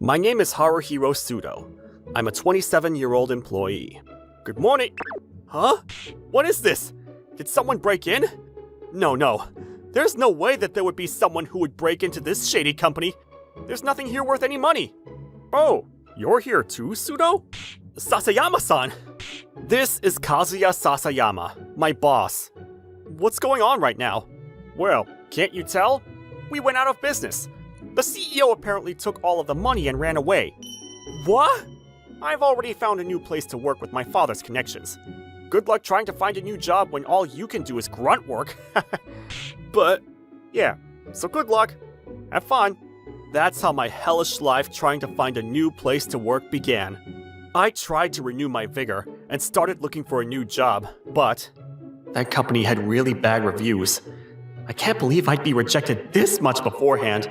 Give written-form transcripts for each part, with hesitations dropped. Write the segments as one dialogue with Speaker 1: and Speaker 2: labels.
Speaker 1: My name is Haruhiro Sudo. I'm a 27-year-old employee. Good morning. Huh? What is this? Did someone break in? No. There's no way that there would be someone who would break into this shady company. There's nothing here worth any money. Oh, you're here too, Sudo? Sasayama-san! This is Kazuya Sasayama, my boss. What's going on right now? Well, can't you tell? We went out of business. The CEO apparently took all of the money and ran away. What? I've already found a new place to work with my father's connections. Good luck trying to find a new job when all you can do is grunt work. But, yeah, so good luck. Have fun. That's how my hellish life trying to find a new place to work began. I tried to renew my vigor and started looking for a new job, but that company had really bad reviews. I can't believe I'd be rejected this much beforehand,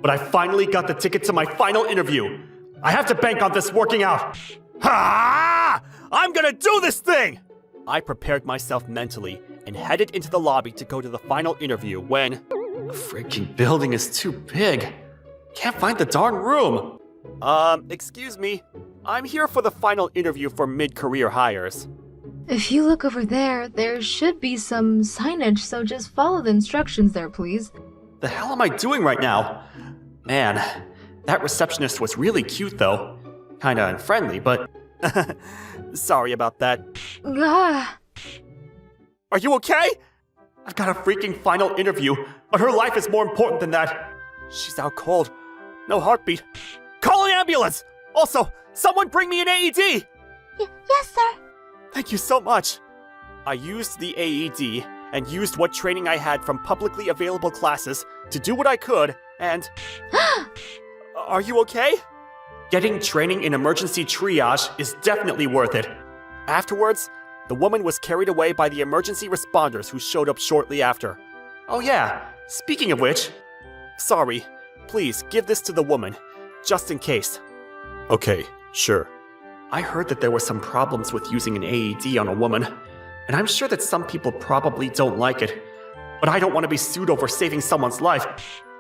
Speaker 1: but I finally got the ticket to my final interview. I have to bank on this working out. Ha! I'm gonna do this thing! I prepared myself mentally and headed into the lobby to go to the final interview when the freaking building is too big. Can't find the darn room. Excuse me. I'm here for the final interview for mid-career hires.
Speaker 2: If you look over there, there should be some signage, so just follow the instructions there, please.
Speaker 1: The hell am I doing right now? Man, that receptionist was really cute though. Kinda unfriendly, but sorry about that.
Speaker 2: Ah.
Speaker 1: Are you okay? I've got a freaking final interview, but her life is more important than that. She's out cold. No heartbeat. Call an ambulance! Also, someone bring me an AED!
Speaker 2: Yes, sir.
Speaker 1: Thank you so much. I used the AED and used what training I had from publicly available classes to do what I could, and... Are you okay? Getting training in emergency triage is definitely worth it. Afterwards, the woman was carried away by the emergency responders who showed up shortly after. Oh yeah, speaking of which... Sorry, please give this to the woman, just in case. Okay, sure. I heard that there were some problems with using an AED on a woman, and I'm sure that some people probably don't like it. But I don't want to be sued over saving someone's life.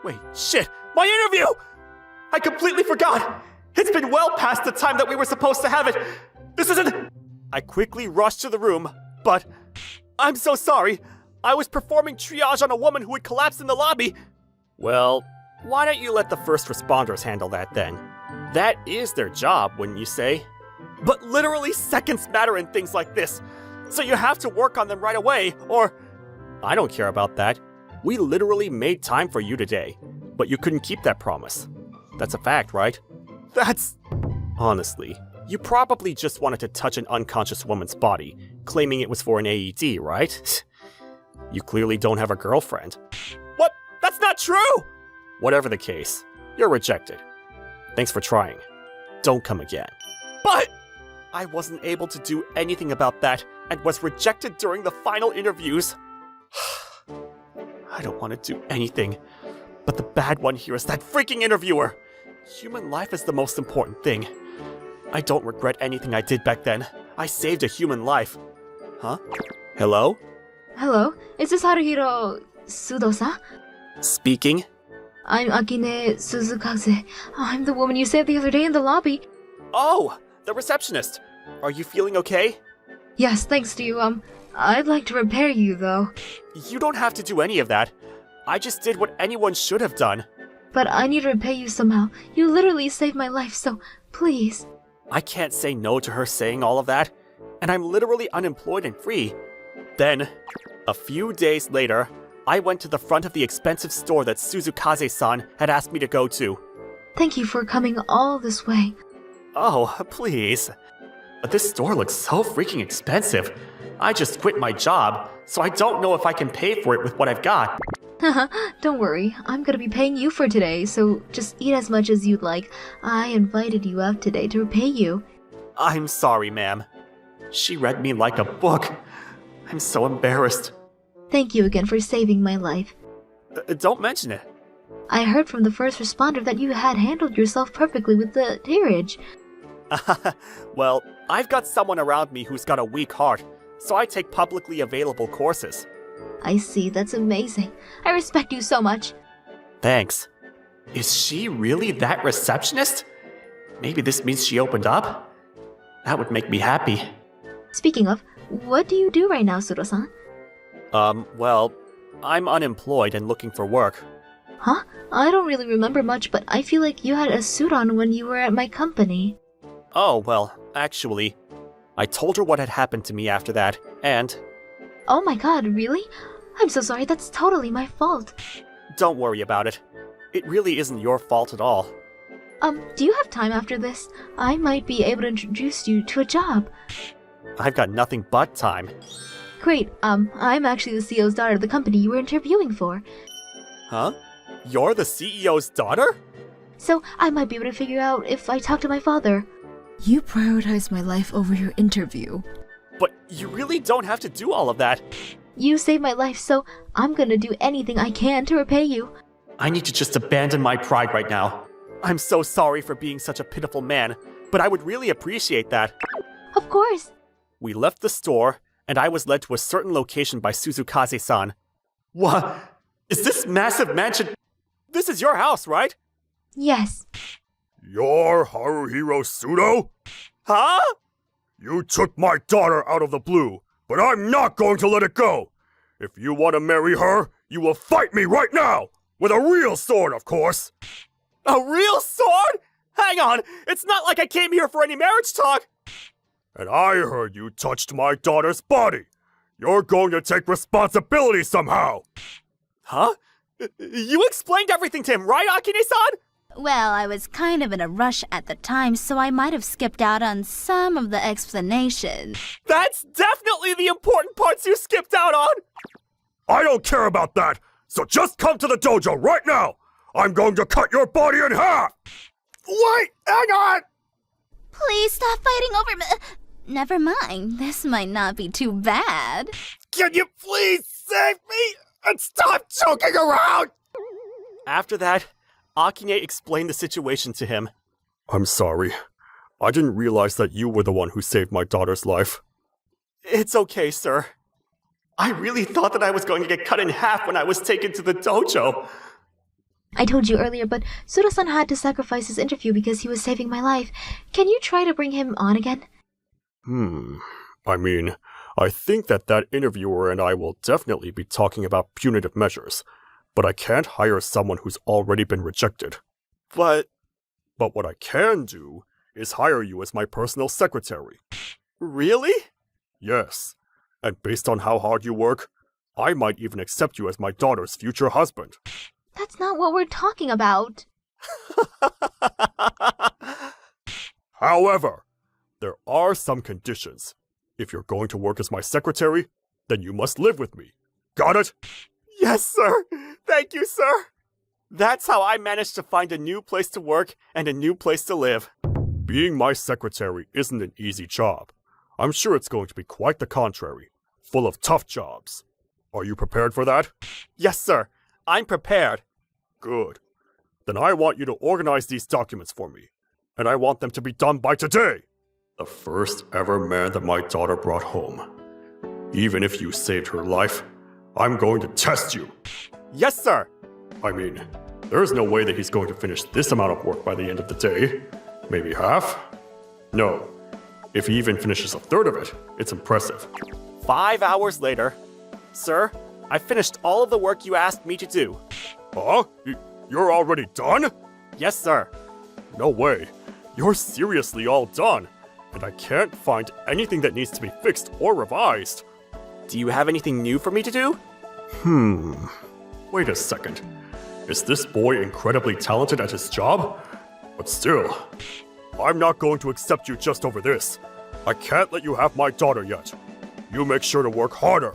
Speaker 1: Wait, shit! My interview! I completely forgot! It's been well past the time that we were supposed to have it! This isn't... I quickly rushed to the room, but... I'm so sorry! I was performing triage on a woman who had collapsed in the lobby! Well, why don't you let the first responders handle that then? That is their job, wouldn't you say? But literally seconds matter in things like this, so you have to work on them right away, or... I don't care about that. We literally made time for you today, but you couldn't keep that promise. That's a fact, right? That's... Honestly, you probably just wanted to touch an unconscious woman's body, claiming it was for an AED, right? You clearly don't have a girlfriend. What? That's not true! Whatever the case, you're rejected. Thanks for trying. Don't come again. But... I wasn't able to do anything about that and was rejected during the final interviews. I don't want to do anything, but the bad one here is that freaking interviewer. Human life is the most important thing. I don't regret anything I did back then. I saved a human life. Huh? Hello?
Speaker 2: Hello, is this Haruhiro Sudo-san?
Speaker 1: Speaking?
Speaker 2: I'm Akine Suzukaze. I'm the woman you saved the other day in the lobby.
Speaker 1: Oh, the receptionist. Are you feeling okay?
Speaker 2: Yes, thanks to you. I'd like to repair you, though.
Speaker 1: You don't have to do any of that. I just did what anyone should have done.
Speaker 2: But I need to repay you somehow. You literally saved my life, so please.
Speaker 1: I can't say no to her saying all of that, and I'm literally unemployed and free. Then, a few days later, I went to the front of the expensive store that Suzukaze-san had asked me to go to.
Speaker 2: Thank you for coming all this way.
Speaker 1: Oh, please. But this store looks so freaking expensive. I just quit my job, so I don't know if I can pay for it with what I've got.
Speaker 2: Don't worry, I'm gonna be paying you for today, so just eat as much as you'd like. I invited you out today to repay you.
Speaker 1: I'm sorry, ma'am. She read me like a book. I'm so embarrassed.
Speaker 2: Thank you again for saving my life.
Speaker 1: Don't mention it.
Speaker 2: I heard from the first responder that you had handled yourself perfectly with the peerage.
Speaker 1: Well, I've got someone around me who's got a weak heart, so I take publicly available courses.
Speaker 2: I see, that's amazing. I respect you so much.
Speaker 1: Thanks. Is she really that receptionist? Maybe this means she opened up? That would make me happy.
Speaker 2: Speaking of, what do you do right now, Suro-san?
Speaker 1: Well, I'm unemployed and looking for work.
Speaker 2: Huh? I don't really remember much, but I feel like you had a suit on when you were at my company.
Speaker 1: Oh, well, actually, I told her what had happened to me after that, and...
Speaker 2: Oh my god, really? I'm so sorry, that's totally my fault.
Speaker 1: Don't worry about it. It really isn't your fault at all.
Speaker 2: Do you have time after this? I might be able to introduce you to a job.
Speaker 1: I've got nothing but time.
Speaker 2: Great, I'm actually the CEO's daughter of the company you were interviewing for.
Speaker 1: Huh? You're the CEO's daughter?
Speaker 2: So, I might be able to figure out if I talk to my father.
Speaker 3: You prioritize my life over your interview.
Speaker 1: But you really don't have to do all of that.
Speaker 2: You saved my life, so I'm gonna do anything I can to repay you.
Speaker 1: I need to just abandon my pride right now. I'm so sorry for being such a pitiful man, but I would really appreciate that.
Speaker 2: Of course.
Speaker 1: We left the store, and I was led to a certain location by Suzukaze-san. What? Is this massive mansion? This is your house, right?
Speaker 2: Yes.
Speaker 4: You're Haruhiro Sudo?
Speaker 1: Huh?
Speaker 4: You took my daughter out of the blue, but I'm not going to let it go. If you want to marry her, you will fight me right now! With a real sword, of course!
Speaker 1: A real sword? Hang on, it's not like I came here for any marriage talk!
Speaker 4: And I heard you touched my daughter's body. You're going to take responsibility somehow!
Speaker 1: Huh? You explained everything to him, right, Akine-san?
Speaker 5: Well, I was kind of in a rush at the time, so I might have skipped out on some of the explanation.
Speaker 1: That's definitely the important parts you skipped out on!
Speaker 4: I don't care about that, so just come to the dojo right now! I'm going to cut your body in half! Wait, hang on!
Speaker 5: Please stop fighting over me. Never mind, this might not be too bad.
Speaker 4: Can you please save me and stop joking around?
Speaker 1: After that, Akine explained the situation to him.
Speaker 4: I'm sorry. I didn't realize that you were the one who saved my daughter's life.
Speaker 1: It's okay, sir. I really thought that I was going to get cut in half when I was taken to the dojo.
Speaker 2: I told you earlier, but Suro-san had to sacrifice his interview because he was saving my life. Can you try to bring him on again?
Speaker 4: I mean, I think that interviewer and I will definitely be talking about punitive measures, but I can't hire someone who's already been rejected.
Speaker 1: But
Speaker 4: what I can do is hire you as my personal secretary.
Speaker 1: really?
Speaker 4: Yes, and based on how hard you work, I might even accept you as my daughter's future husband.
Speaker 2: That's not what we're talking about.
Speaker 4: However, there are some conditions. If you're going to work as my secretary, then you must live with me. Got it?
Speaker 1: Yes, sir. Thank you, sir. That's how I managed to find a new place to work and a new place to live.
Speaker 4: Being my secretary isn't an easy job. I'm sure it's going to be quite the contrary, full of tough jobs. Are you prepared for that?
Speaker 1: Yes, sir. I'm prepared.
Speaker 4: Good. Then I want you to organize these documents for me, and I want them to be done by today. The first ever man that my daughter brought home. Even if you saved her life, I'm going to test you.
Speaker 1: Yes, sir.
Speaker 4: I mean, there's no way that he's going to finish this amount of work by the end of the day. Maybe half? No. If he even finishes a third of it, it's impressive.
Speaker 1: 5 hours later. Sir, I finished all of the work you asked me to do.
Speaker 4: Huh? You're already done?
Speaker 1: Yes, sir.
Speaker 4: No way. You're seriously all done. And I can't find anything that needs to be fixed or revised.
Speaker 1: Do you have anything new for me to do?
Speaker 4: Wait a second. Is this boy incredibly talented at his job? But still, I'm not going to accept you just over this. I can't let you have my daughter yet. You make sure to work harder.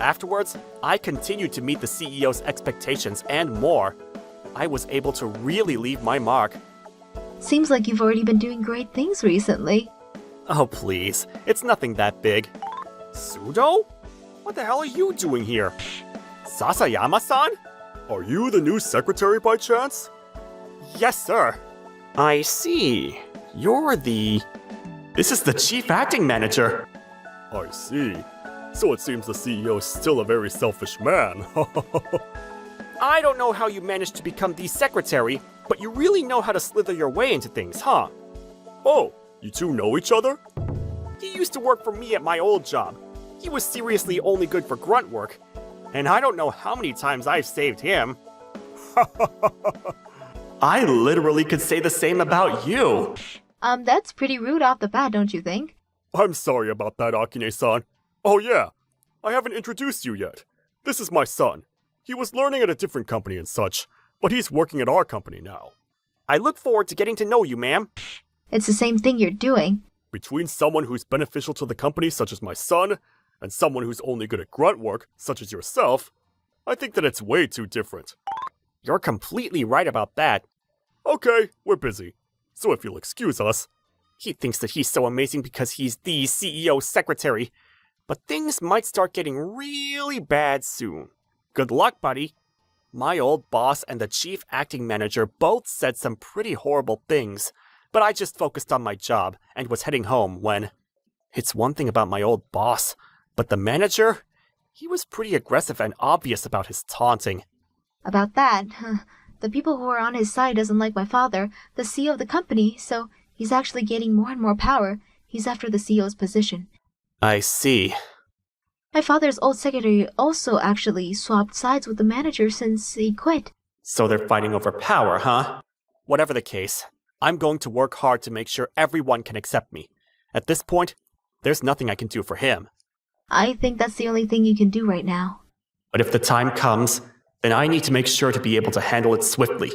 Speaker 1: Afterwards, I continued to meet the CEO's expectations and more. I was able to really leave my mark.
Speaker 2: Seems like you've already been doing great things recently.
Speaker 1: Oh, please. It's nothing that big. Sudo? What the hell are you doing here? Sasayama-san?
Speaker 4: Are you the new secretary by chance?
Speaker 1: Yes, sir. I see. You're the... This is the chief acting manager.
Speaker 4: I see. So it seems the CEO is still a very selfish man.
Speaker 1: I don't know how you managed to become the secretary, but you really know how to slither your way into things, huh?
Speaker 4: Oh, you two know each other?
Speaker 1: He used to work for me at my old job. He was seriously only good for grunt work, and I don't know how many times I've saved him. I literally could say the same about you.
Speaker 2: That's pretty rude off the bat, don't you think?
Speaker 4: I'm sorry about that, Akine-san. Oh yeah, I haven't introduced you yet. This is my son. He was learning at a different company and such, but he's working at our company now.
Speaker 1: I look forward to getting to know you, ma'am.
Speaker 2: It's the same thing you're doing.
Speaker 4: Between someone who's beneficial to the company, such as my son, and someone who's only good at grunt work, such as yourself, I think that it's way too different.
Speaker 1: You're completely right about that.
Speaker 4: Okay, we're busy. So if you'll excuse us.
Speaker 1: He thinks that he's so amazing because he's the CEO's secretary, but things might start getting really bad soon. Good luck, buddy. My old boss and the chief acting manager both said some pretty horrible things, but I just focused on my job and was heading home when... It's one thing about my old boss, but the manager? He was pretty aggressive and obvious about his taunting.
Speaker 2: About that, the people who are on his side doesn't like my father, the CEO of the company, so he's actually gaining more and more power. He's after the CEO's position.
Speaker 1: I see.
Speaker 2: My father's old secretary also actually swapped sides with the manager since he quit.
Speaker 1: So they're fighting over power, huh? Whatever the case, I'm going to work hard to make sure everyone can accept me. At this point, there's nothing I can do for him.
Speaker 2: I think that's the only thing you can do right now.
Speaker 1: But if the time comes, then I need to make sure to be able to handle it swiftly.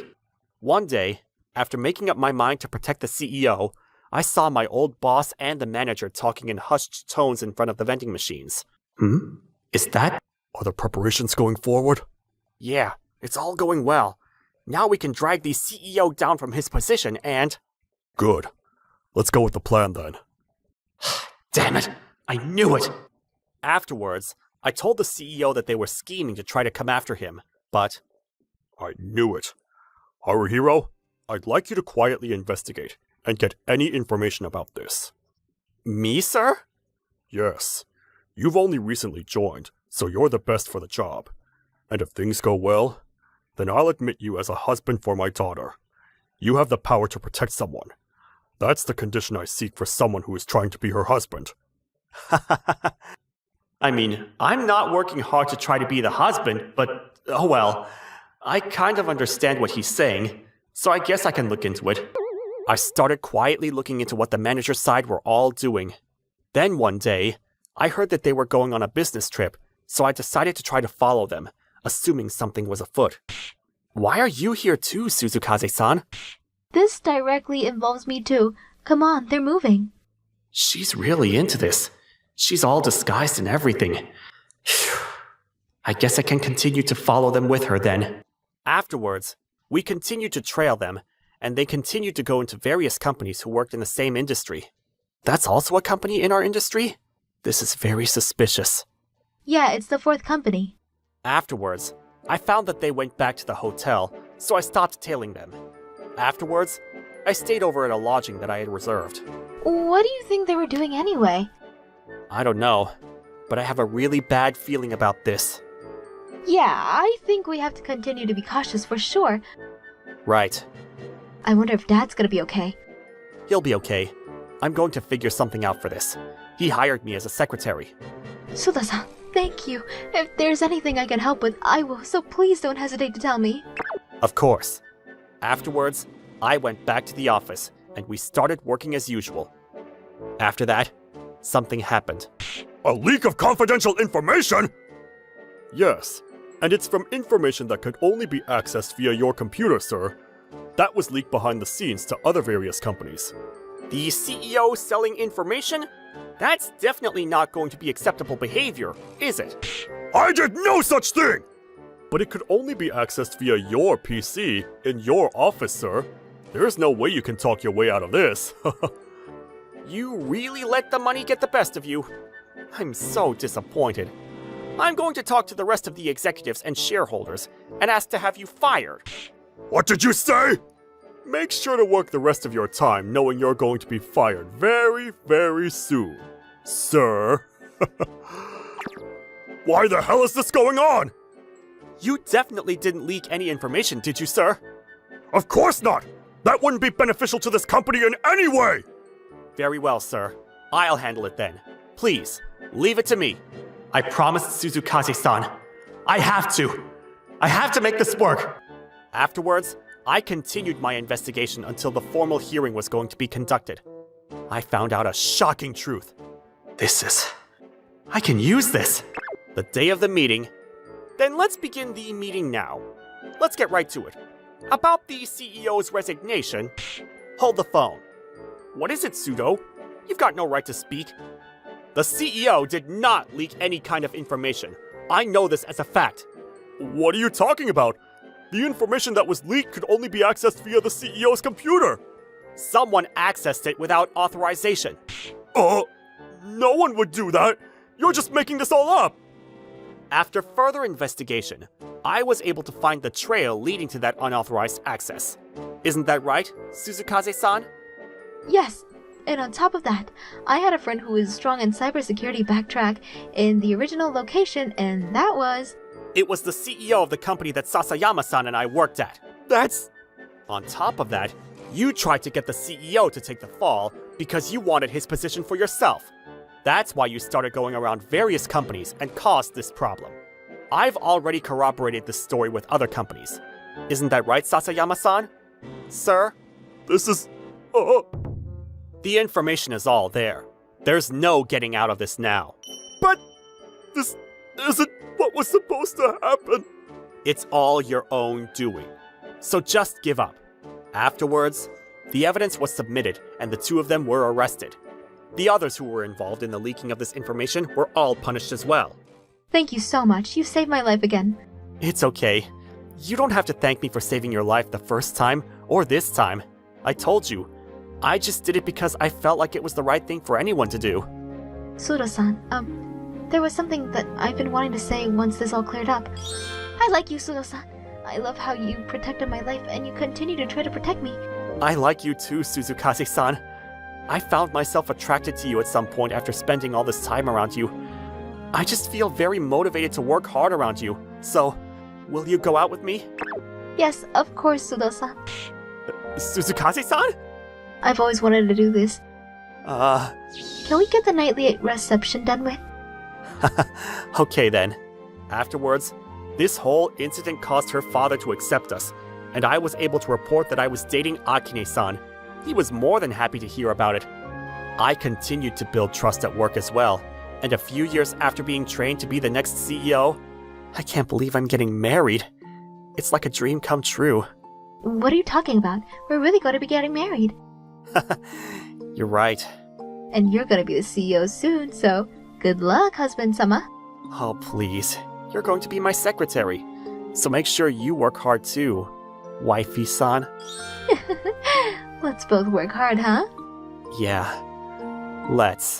Speaker 1: One day, after making up my mind to protect the CEO, I saw my old boss and the manager talking in hushed tones in front of the vending machines. Is that...
Speaker 4: Are the preparations going forward?
Speaker 1: Yeah, it's all going well. Now we can drag the CEO down from his position and...
Speaker 4: Good. Let's go with the plan then.
Speaker 1: Damn it! I knew it! Afterwards, I told the CEO that they were scheming to try to come after him, but...
Speaker 4: I knew it. Haruhiro, I'd like you to quietly investigate and get any information about this.
Speaker 1: Me, sir?
Speaker 4: Yes. You've only recently joined, so you're the best for the job. And if things go well, then I'll admit you as a husband for my daughter. You have the power to protect someone. That's the condition I seek for someone who is trying to be her husband.
Speaker 1: I mean, I'm not working hard to try to be the husband, but, oh well. I kind of understand what he's saying, so I guess I can look into it. I started quietly looking into what the manager's side were all doing. Then one day, I heard that they were going on a business trip, so I decided to try to follow them, assuming something was afoot. Why are you here too, Suzukaze-san?
Speaker 2: This directly involves me too. Come on, they're moving.
Speaker 1: She's really into this. She's all disguised and everything. I guess I can continue to follow them with her then. Afterwards, we continued to trail them, and they continued to go into various companies who worked in the same industry. That's also a company in our industry? This is very suspicious.
Speaker 2: Yeah, it's the fourth company.
Speaker 1: Afterwards, I found that they went back to the hotel, so I stopped tailing them. Afterwards, I stayed over at a lodging that I had reserved.
Speaker 2: What do you think they were doing anyway?
Speaker 1: I don't know, but I have a really bad feeling about this.
Speaker 2: Yeah, I think we have to continue to be cautious for sure.
Speaker 1: Right.
Speaker 2: I wonder if Dad's gonna be okay.
Speaker 1: He'll be okay. I'm going to figure something out for this. He hired me as a secretary.
Speaker 2: Suda-san, thank you. If there's anything I can help with, I will, so please don't hesitate to tell me.
Speaker 1: Of course. Afterwards, I went back to the office, and we started working as usual. After that, something happened.
Speaker 4: A leak of confidential information? Yes, and it's from information that could only be accessed via your computer, sir. That was leaked behind the scenes to other various companies.
Speaker 1: The CEO selling information? That's definitely not going to be acceptable behavior, is it?
Speaker 4: I did no such thing! But it could only be accessed via your PC in your office, sir. There's no way you can talk your way out of this.
Speaker 1: You really let the money get the best of you. I'm so disappointed. I'm going to talk to the rest of the executives and shareholders and ask to have you fired.
Speaker 4: What did you say? Make sure to work the rest of your time knowing you're going to be fired very, very soon, sir. Why the hell is this going on?
Speaker 1: You definitely didn't leak any information, did you, sir?
Speaker 4: Of course not! That wouldn't be beneficial to this company in any way!
Speaker 1: Very well, sir. I'll handle it then. Please, leave it to me. I promised Suzukaze-san. I have to. I have to make this work. Afterwards, I continued my investigation until the formal hearing was going to be conducted. I found out a shocking truth. I can use this. The day of the meeting. Then let's begin the meeting now. Let's get right to it. About the CEO's resignation. Hold the phone. What is it, Pseudo? You've got no right to speak. The CEO did not leak any kind of information. I know this as a fact.
Speaker 4: What are you talking about? The information that was leaked could only be accessed via the CEO's computer.
Speaker 1: Someone accessed it without authorization.
Speaker 4: No one would do that. You're just making this all up.
Speaker 1: After further investigation, I was able to find the trail leading to that unauthorized access. Isn't that right, Suzukaze-san?
Speaker 2: Yes, and on top of that, I had a friend who was strong in cybersecurity backtrack in the original location, and that was...
Speaker 1: It was the CEO of the company that Sasayama-san and I worked at.
Speaker 4: That's...
Speaker 1: On top of that, you tried to get the CEO to take the fall because you wanted his position for yourself. That's why you started going around various companies and caused this problem. I've already corroborated this story with other companies. Isn't that right, Sasayama-san? Sir?
Speaker 4: This is...
Speaker 1: The information is all there. There's no getting out of this now.
Speaker 4: But... this isn't what was supposed to happen.
Speaker 1: It's all your own doing. So just give up. Afterwards, the evidence was submitted and the two of them were arrested. The others who were involved in the leaking of this information were all punished as well.
Speaker 2: Thank you so much. You saved my life again.
Speaker 1: It's okay. You don't have to thank me for saving your life the first time or this time. I told you. I just did it because I felt like it was the right thing for anyone to do.
Speaker 2: Sudo-san, there was something that I've been wanting to say once this all cleared up. I like you, Sudo-san. I love how you protected my life and you continue to try to protect me.
Speaker 1: I like you too, Suzukaze-san. I found myself attracted to you at some point after spending all this time around you. I just feel very motivated to work hard around you. So, will you go out with me?
Speaker 2: Yes, of course, Sudo-san.
Speaker 1: Suzukaze-san?
Speaker 2: I've always wanted to do this. Can we get the nightly reception done with?
Speaker 1: Okay then. Afterwards, this whole incident caused her father to accept us, and I was able to report that I was dating Akine-san. He was more than happy to hear about it. I continued to build trust at work as well, and a few years after being trained to be the next CEO, I can't believe I'm getting married. It's like a dream come true.
Speaker 2: What are you talking about? We're really going to be getting married.
Speaker 1: You're right.
Speaker 2: And you're going to be the CEO soon, so good luck, husband-sama.
Speaker 1: Oh, please. You're going to be my secretary. So make sure you work hard too, wifey-san.
Speaker 2: Let's both work hard, huh?
Speaker 1: Yeah. Let's.